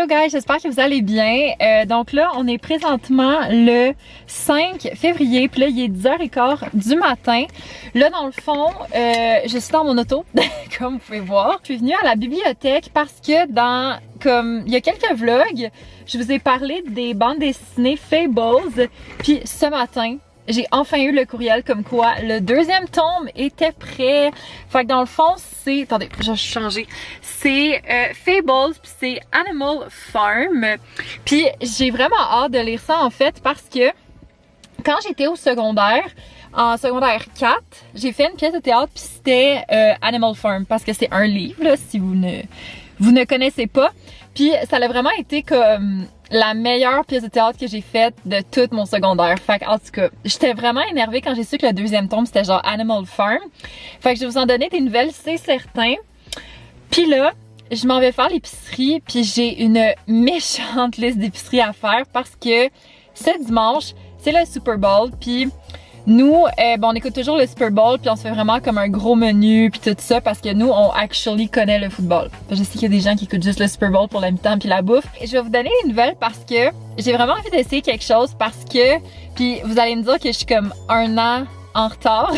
guys, j'espère que vous allez bien. Donc là, on est présentement le 5 février, puis là, il est 10h15 du matin. Là, dans le fond, je suis dans mon auto, comme vous pouvez voir. Je suis venue à la bibliothèque parce que il y a quelques vlogs, je vous ai parlé des bandes dessinées Fables, puis ce matin, j'ai enfin eu le courriel comme quoi le deuxième tome était prêt. Fait que dans le fond, c'est... Attendez, je vais changer. C'est Fables, puis c'est Animal Farm. Puis j'ai vraiment hâte de lire ça en fait parce que quand j'étais au secondaire, en secondaire 4, j'ai fait une pièce de théâtre puis c'était Animal Farm parce que c'est un livre, là, si vous ne connaissez pas. Puis ça a vraiment été comme la meilleure pièce de théâtre que j'ai faite de tout mon secondaire. Fait en tout cas, j'étais vraiment énervée quand j'ai su que le deuxième tome c'était genre Animal Farm. Fait que je vais vous en donner des nouvelles, c'est certain. Puis là, je m'en vais faire l'épicerie puis j'ai une méchante liste d'épicerie à faire parce que ce dimanche, c'est le Super Bowl puis nous, on écoute toujours le Super Bowl puis on se fait vraiment comme un gros menu puis tout ça parce que nous, on actually connaît le football. Je sais qu'il y a des gens qui écoutent juste le Super Bowl pour la mi-temps puis la bouffe. Je vais vous donner des nouvelles parce que j'ai vraiment envie d'essayer quelque chose parce que, puis vous allez me dire que je suis comme un an en retard.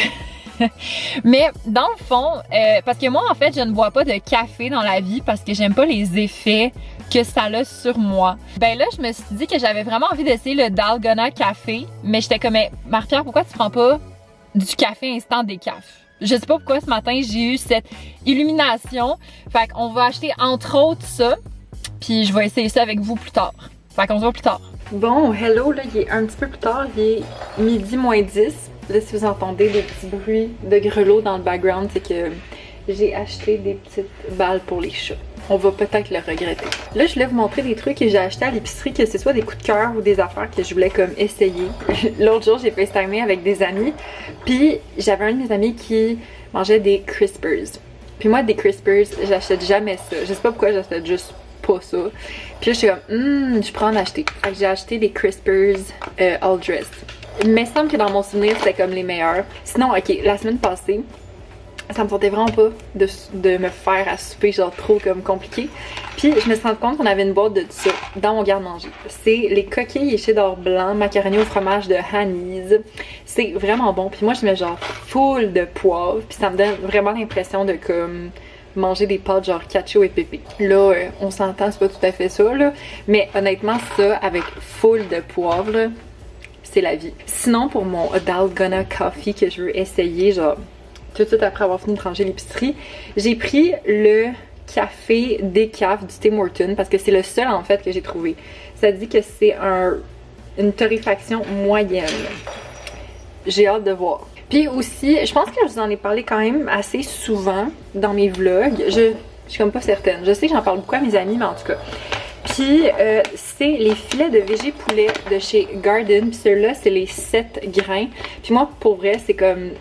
Mais dans le fond, parce que moi en fait je ne bois pas de café dans la vie parce que j'aime pas les effets que ça a sur moi. Ben là je me suis dit que j'avais vraiment envie d'essayer le Dalgona café, mais j'étais comme Marie-Pierre, pourquoi tu prends pas du café instant décaf? Je sais pas pourquoi ce matin j'ai eu cette illumination. Fait qu'on va acheter entre autres ça, puis je vais essayer ça avec vous plus tard. Fait qu'on se voit plus tard. Bon, hello, là il est un petit peu plus tard, il est midi moins 10. Là, si vous entendez des petits bruits de grelots dans le background, c'est que j'ai acheté des petites balles pour les chats. On va peut-être le regretter. Là, je voulais vous montrer des trucs que j'ai acheté à l'épicerie, que ce soit des coups de cœur ou des affaires que je voulais comme essayer. L'autre jour, j'ai FaceTimé avec des amis, puis j'avais un de mes amis qui mangeait des Crispers. Puis moi, des Crispers, j'achète jamais ça. Je sais pas pourquoi j'achète juste pas ça. Puis là, je suis comme, je prends en acheter. Fait que j'ai acheté des Crispers All Dress. Il me semble que dans mon souvenir, c'était comme les meilleurs. Sinon, ok, la semaine passée, ça me sentait vraiment pas de me faire à souper, genre trop comme compliqué. Puis je me suis rendu compte qu'on avait une boîte de ça dans mon garde-manger. C'est les coquilles et cheddar blanc, macaroni au fromage de Hanny's. C'est vraiment bon. Puis moi, je mets genre full de poivre. Puis ça me donne vraiment l'impression de comme manger des pâtes genre cacio et pépé. Là, on s'entend, c'est pas tout à fait ça, là. Mais honnêtement, ça, avec full de poivre, là, c'est la vie. Sinon, pour mon Dalgona Coffee que je veux essayer, genre tout de suite après avoir fini de ranger l'épicerie, j'ai pris le café décaf du Tim Hortons parce que c'est le seul en fait que j'ai trouvé. Ça dit que c'est une torréfaction moyenne. J'ai hâte de voir. Puis aussi, je pense que je vous en ai parlé quand même assez souvent dans mes vlogs. Je suis comme pas certaine. Je sais que j'en parle beaucoup à mes amis, mais en tout cas. Puis c'est les filets de végé poulet de chez Garden. Puis ceux-là, c'est les 7 grains. Puis moi, pour vrai, c'est comme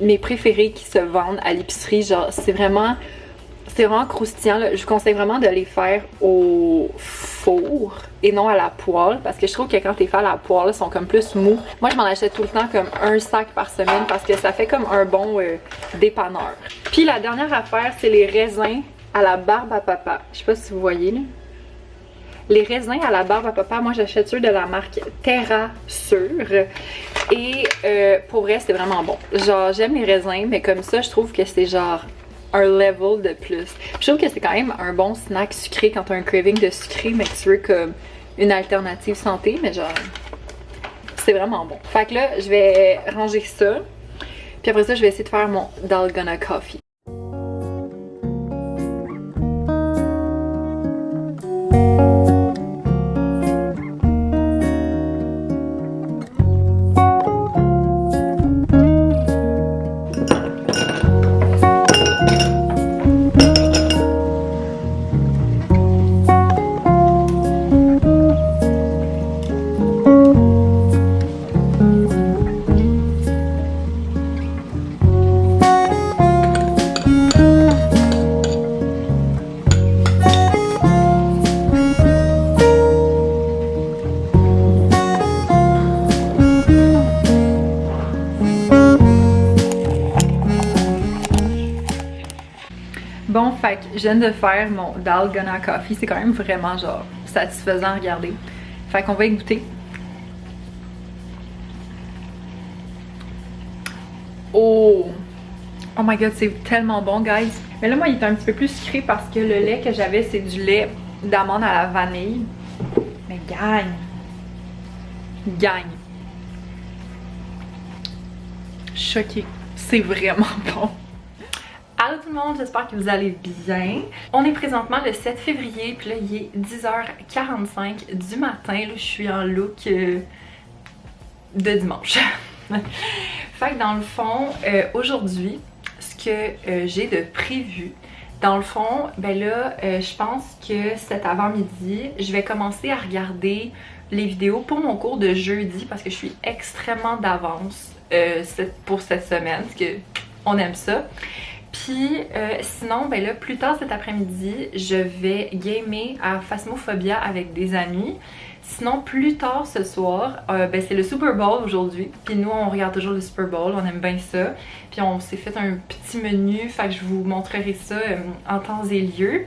mes préférés qui se vendent à l'épicerie. Genre, c'est vraiment croustillant, là. Je vous conseille vraiment de les faire au four et non à la poêle. Parce que je trouve que quand tu les fais à la poêle, ils sont comme plus mous. Moi, je m'en achète tout le temps comme un sac par semaine parce que ça fait comme un bon dépanneur. Puis la dernière affaire, c'est les raisins à la barbe à papa. Je sais pas si vous voyez, là. Les raisins à la barbe à papa, moi j'achète ceux de la marque Terra Sûre. Et pour vrai, c'est vraiment bon. Genre, j'aime les raisins, mais comme ça, je trouve que c'est genre un level de plus. Je trouve que c'est quand même un bon snack sucré quand t'as un craving de sucré, mais que tu veux comme une alternative santé, mais genre, c'est vraiment bon. Fait que là, je vais ranger ça. Puis après ça, je vais essayer de faire mon Dalgona Coffee. fait que je viens de faire mon Dalgona Coffee. C'est quand même vraiment genre satisfaisant à regarder. Fait qu'on va y goûter. Oh! Oh my god, c'est tellement bon, guys. Mais là, moi, il est un petit peu plus sucré parce que le lait que j'avais, c'est du lait d'amande à la vanille. Mais gagne! Gagne! Choquée. C'est vraiment bon. Allô tout le monde, j'espère que vous allez bien. On est présentement le 7 février, puis là il est 10h45 du matin. Là je suis en look de dimanche. Fait que dans le fond, aujourd'hui, ce que j'ai de prévu, dans le fond, ben là, je pense que cet avant-midi, je vais commencer à regarder les vidéos pour mon cours de jeudi parce que je suis extrêmement d'avance pour cette semaine, parce que on aime ça. Puis sinon, ben là, plus tard cet après-midi, je vais gamer à Phasmophobia avec des amis. Sinon, plus tard ce soir, ben c'est le Super Bowl aujourd'hui. Puis nous, on regarde toujours le Super Bowl, on aime bien ça. Puis on s'est fait un petit menu, fait que je vous montrerai ça en temps et lieu.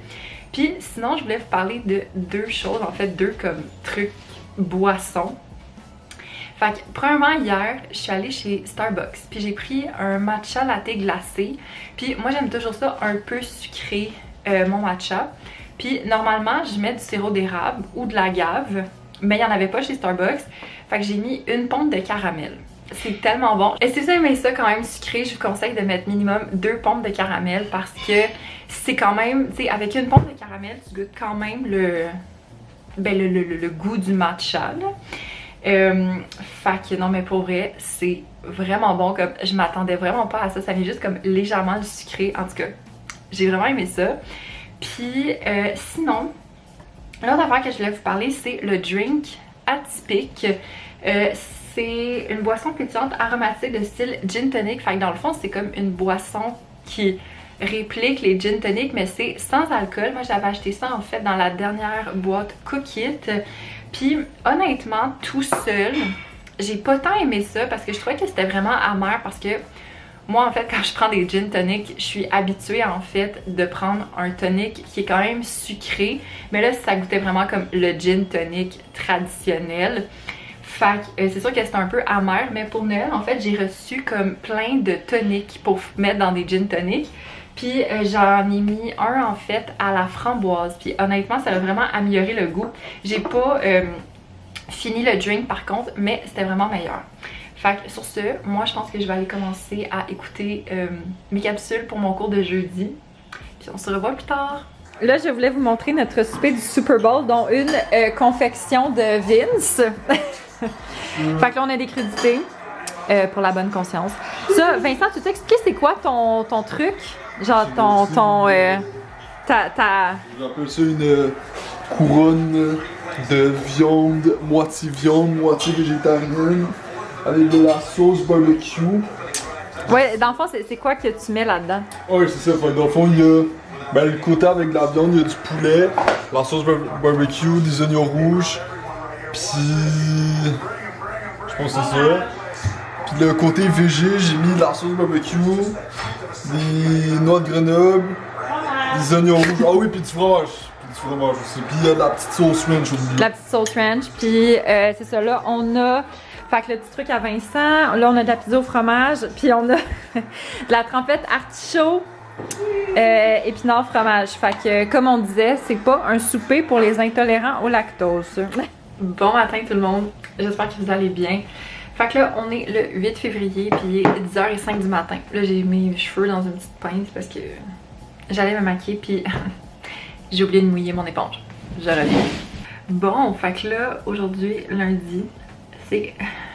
Puis sinon, je voulais vous parler de deux choses, en fait deux comme trucs boissons. Fait que, premièrement, hier, je suis allée chez Starbucks, puis j'ai pris un matcha latte glacé. Puis moi, j'aime toujours ça un peu sucré, mon matcha. Puis normalement, je mets du sirop d'érable ou de l'agave, mais il n'y en avait pas chez Starbucks. Fait que j'ai mis une pompe de caramel. C'est tellement bon. Et si vous aimez ça quand même sucré, je vous conseille de mettre minimum 2 pompes de caramel parce que c'est quand même, tu sais, avec une pompe de caramel, tu goûtes quand même le goût du matcha, là. Fait que non mais pour vrai c'est vraiment bon, comme je m'attendais vraiment pas à ça, ça vient juste comme légèrement le sucré, en tout cas j'ai vraiment aimé ça. Puis sinon l'autre affaire que je voulais vous parler c'est le drink atypique. C'est une boisson pétillante aromatique de style gin tonic, fait que dans le fond c'est comme une boisson qui réplique les gin tonic mais c'est sans alcool. Moi j'avais acheté ça en fait dans la dernière boîte Cook It. Puis honnêtement, tout seul, j'ai pas tant aimé ça parce que je trouvais que c'était vraiment amer parce que moi en fait quand je prends des gin tonic, je suis habituée en fait de prendre un tonic qui est quand même sucré, mais là ça goûtait vraiment comme le gin tonic traditionnel. Fait que c'est sûr que c'était un peu amer, mais pour Noël en fait j'ai reçu comme plein de tonics pour mettre dans des gin tonic. Puis j'en ai mis un en fait à la framboise. Puis honnêtement, ça a vraiment amélioré le goût. J'ai pas fini le drink par contre, mais c'était vraiment meilleur. Fait que sur ce, moi je pense que je vais aller commencer à écouter mes capsules pour mon cours de jeudi. Puis on se revoit plus tard. Là, je voulais vous montrer notre souper du Super Bowl, dont une confection de Vince. Fait que là, on a des crudités pour la bonne conscience. Ça, Vincent, tu t'es expliqué c'est quoi ton truc? Genre J'appelle ça une couronne de viande, moitié végétarienne, avec de la sauce barbecue. Ouais, dans le fond, c'est quoi que tu mets là-dedans? Ouais, c'est ça. Dans le fond, il y a le côté avec de la viande, il y a du poulet, la sauce barbecue, des oignons rouges, puis je pense que c'est ça. Puis le côté végé, j'ai mis de la sauce barbecue, des noix de Grenoble, des oignons rouges, ah oui, puis du fromage aussi. Puis il y a de la petite sauce ranch aussi. La petite sauce ranch, puis c'est ça, là, on a, fait que le petit truc à Vincent, là on a de la pizza au fromage, puis on a de la trempette artichaut, épinard fromage. Fait que, comme on disait, c'est pas un souper pour les intolérants au lactose. Bon matin tout le monde, j'espère que vous allez bien. Fait que là, on est le 8 février, puis il est 10h05 du matin. Là, j'ai mes cheveux dans une petite pince parce que j'allais me maquiller, puis j'ai oublié de mouiller mon éponge. Je reviens. Bon, fait que là, aujourd'hui, lundi, c'est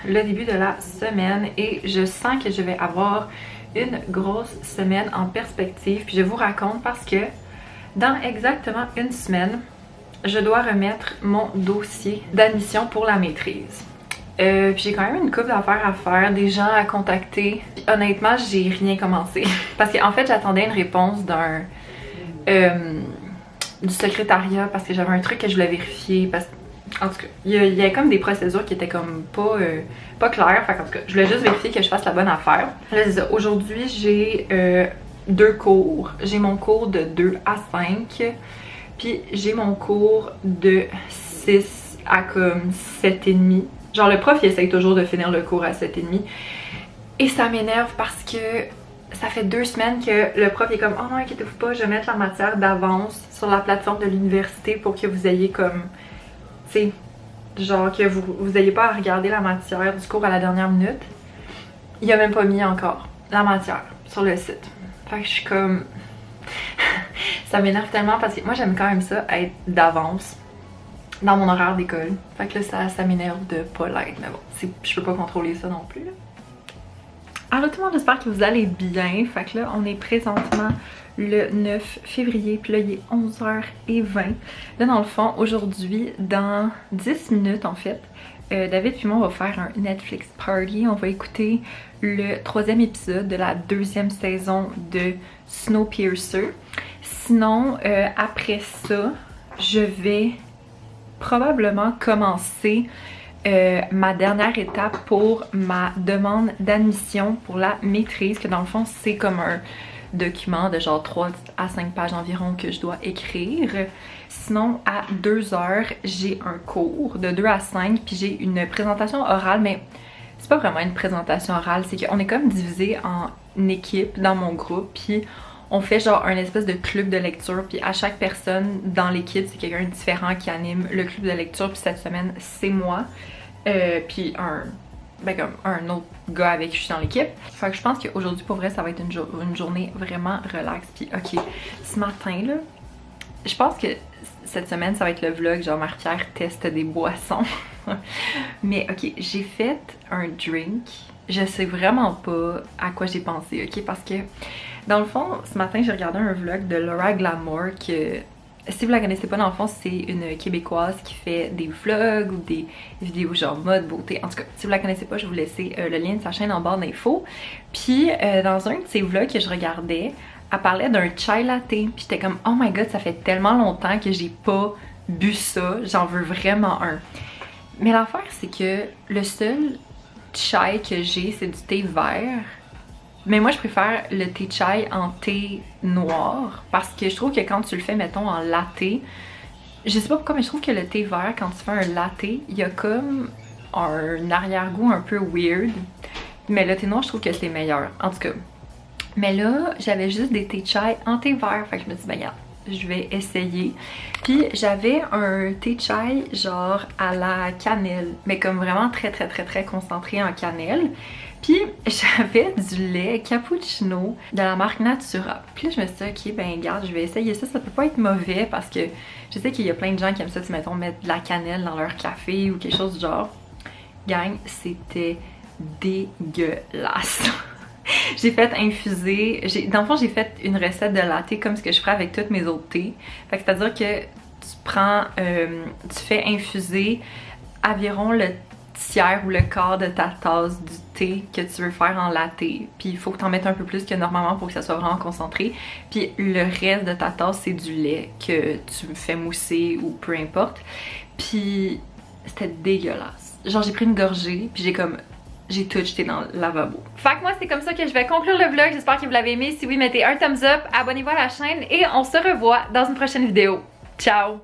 le début de la semaine et je sens que je vais avoir une grosse semaine en perspective. Puis je vous raconte parce que dans exactement une semaine, je dois remettre mon dossier d'admission pour la maîtrise. Puis j'ai quand même une couple d'affaires à faire, des gens à contacter. Puis honnêtement, j'ai rien commencé. Parce qu'en fait, j'attendais une réponse du secrétariat parce que j'avais un truc que je voulais vérifier. Parce en tout cas, il y a comme des procédures qui étaient comme pas claires. Fait en tout cas, je voulais juste vérifier que je fasse la bonne affaire. Là, aujourd'hui, j'ai deux cours. J'ai mon cours de 2 à 5, puis j'ai mon cours de 6 à comme 7h30. Genre le prof il essaye toujours de finir le cours à 7h30 et ça m'énerve parce que ça fait 2 semaines que le prof est comme « Oh non, inquiétez-vous pas, je vais mettre la matière d'avance sur la plateforme de l'université pour que vous ayez comme... » Tu sais, genre que vous ayez pas à regarder la matière du cours à la dernière minute. Il a même pas mis encore la matière sur le site. Fait que je suis comme... ça m'énerve tellement parce que moi j'aime quand même ça, être d'avance dans mon horaire d'école. Fait que là ça m'énerve de pas l'être, mais bon, je peux pas contrôler ça non plus là. Alors tout le monde, j'espère que vous allez bien. Fait que là on est présentement le 9 février, puis là il est 11h20. Là dans le fond, aujourd'hui, dans 10 minutes en fait, David puis moi on va faire un Netflix party. On va écouter le 3e épisode de la 2e saison de Snowpiercer. Sinon, après ça, je vais probablement commencer ma dernière étape pour ma demande d'admission pour la maîtrise, que dans le fond c'est comme un document de genre 3 à 5 pages environ que je dois écrire. Sinon à 2h j'ai un cours de 2 à 5, puis j'ai une présentation orale, mais c'est pas vraiment une présentation orale, c'est qu'on est comme divisé en équipes dans mon groupe, puis on fait genre un espèce de club de lecture, puis à chaque personne dans l'équipe c'est quelqu'un différent qui anime le club de lecture, puis cette semaine c'est moi, puis comme un autre gars avec qui je suis dans l'équipe. Fait que je pense qu'aujourd'hui pour vrai ça va être une journée vraiment relax. Puis ok, ce matin là, je pense que cette semaine ça va être le vlog genre Marie-Pierre teste des boissons. Mais ok, j'ai fait un drink, je sais vraiment pas à quoi j'ai pensé, ok, parce que dans le fond ce matin j'ai regardé un vlog de Laura Glamour, que si vous la connaissez pas, dans le fond c'est une Québécoise qui fait des vlogs ou des vidéos genre mode, beauté. En tout cas, si vous la connaissez pas, je vais vous laisser le lien de sa chaîne en barre d'infos. Puis dans un de ses vlogs que je regardais, elle parlait d'un chai latte, puis j'étais comme oh my god, ça fait tellement longtemps que j'ai pas bu ça, j'en veux vraiment un. Mais l'affaire c'est que le seul chai que j'ai c'est du thé vert. Mais moi je préfère le thé chai en thé noir parce que je trouve que quand tu le fais mettons en latte, je sais pas pourquoi mais je trouve que le thé vert quand tu fais un latte, il y a comme un arrière-goût un peu weird. Mais le thé noir je trouve que c'est meilleur en tout cas. Mais là j'avais juste des thé chai en thé vert, fait que je me dis ben regarde, je vais essayer. Puis j'avais un thé chai genre à la cannelle, mais comme vraiment très concentré en cannelle. Puis j'avais du lait cappuccino de la marque Natura. Puis là je me suis dit ok ben regarde, je vais essayer ça, ça peut pas être mauvais parce que je sais qu'il y a plein de gens qui aiment ça, tu mettons mettre de la cannelle dans leur café ou quelque chose du genre. Gang, c'était dégueulasse. J'ai fait infuser, dans le fond j'ai fait une recette de latte comme ce que je ferais avec tous mes autres thés. Fait que c'est à dire que tu prends, tu fais infuser environ le tiers ou le quart de ta tasse du thé que tu veux faire en latte. Puis il faut que tu en mettes un peu plus que normalement pour que ça soit vraiment concentré. Puis le reste de ta tasse c'est du lait que tu fais mousser ou peu importe. Puis c'était dégueulasse. Genre j'ai pris une gorgée puis j'ai tout jeté dans le lavabo. Fait que moi c'est comme ça que je vais conclure le vlog. J'espère que vous l'avez aimé. Si oui, mettez un thumbs up, abonnez-vous à la chaîne et on se revoit dans une prochaine vidéo. Ciao!